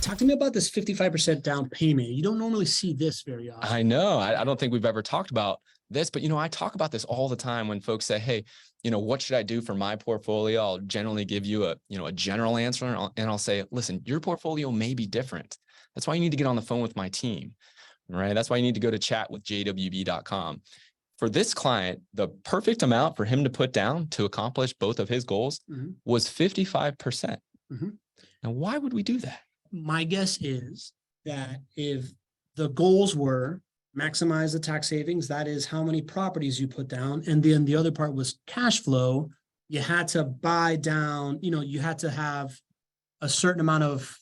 Talk to me about this 55% down payment. You don't normally see this very often. I know. I don't think we've ever talked about this, but I talk about this all the time when folks say, hey, what should I do for my portfolio? I'll generally give you a general answer, and I'll say, listen, your portfolio may be different. That's why you need to get on the phone with my team, right? That's why you need to go to chatwithjwb.com. For this client, the perfect amount for him to put down to accomplish both of his goals was 55%. Now, why would we do that? My guess is that if the goals were maximize the tax savings, that is how many properties you put down, and then the other part was cash flow, you had to buy down, you had to have a certain amount of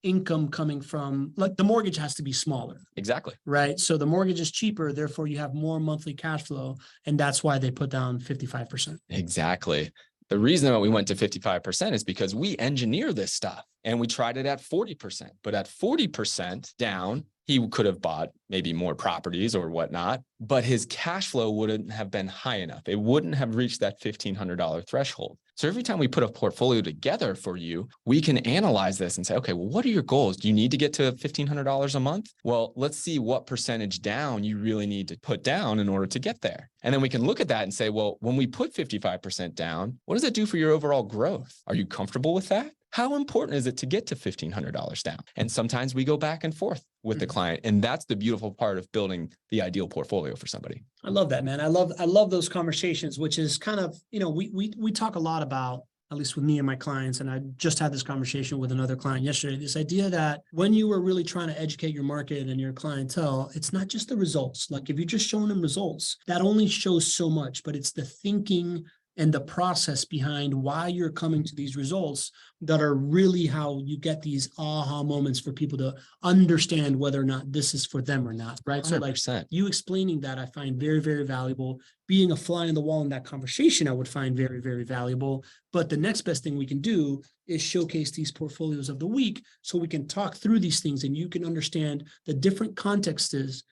income coming from, like, the mortgage has to be smaller. Exactly. Right. So the mortgage is cheaper, therefore you have more monthly cash flow. And that's why they put down 55%. Exactly. The reason that we went to 55% is because we engineer this stuff, and we tried it at 40%, but at 40% down, he could have bought maybe more properties or whatnot, but his cash flow wouldn't have been high enough. It wouldn't have reached that $1,500 threshold. So every time we put a portfolio together for you, we can analyze this and say, okay, well, what are your goals? Do you need to get to $1,500 a month? Well, let's see what percentage down you really need to put down in order to get there. And then we can look at that and say, well, when we put 55% down, what does that do for your overall growth? Are you comfortable with that? How important is it to get to $1,500 down? And sometimes we go back and forth with the client. And that's the beautiful part of building the ideal portfolio for somebody. I love that, man. I love those conversations, which is kind of, we talk a lot about, at least with me and my clients, and I just had this conversation with another client yesterday, this idea that when you are really trying to educate your market and your clientele, it's not just the results. Like, if you're just showing them results, that only shows so much, but it's the thinking and the process behind why you're coming to these results that are really how you get these aha moments for people to understand whether or not this is for them or not, right? 100%. So like you explaining that, I find very, very valuable. Being a fly in the wall in that conversation, I would find very, very valuable. But the next best thing we can do is showcase these portfolios of the week so we can talk through these things and you can understand the different contexts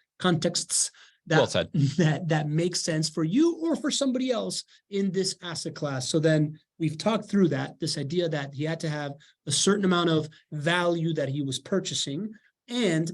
that, well said. that makes sense for you or for somebody else in this asset class. So then we've talked through that, this idea that he had to have a certain amount of value that he was purchasing. And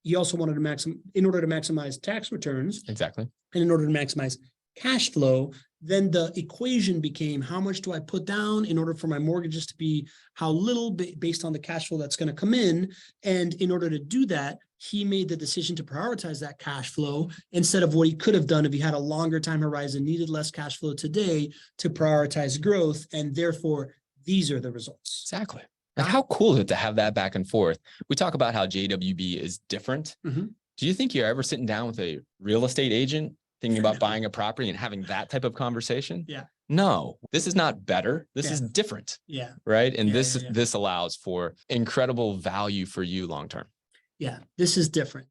he also wanted to in order to maximize tax returns. Exactly. And in order to maximize cash flow, then the equation became, how much do I put down in order for my mortgages to be how little based on the cash flow that's going to come in. And in order to do that, he made the decision to prioritize that cash flow instead of what he could have done if he had a longer time horizon, needed less cash flow today to prioritize growth. And therefore, these are the results. Exactly. And how cool is it to have that back and forth? We talk about how JWB is different. Do you think you're ever sitting down with a real estate agent thinking about buying a property and having that type of conversation? Yeah. No, this is not better. This is different. Yeah. Right. And this allows for incredible value for you long term. Yeah, this is different.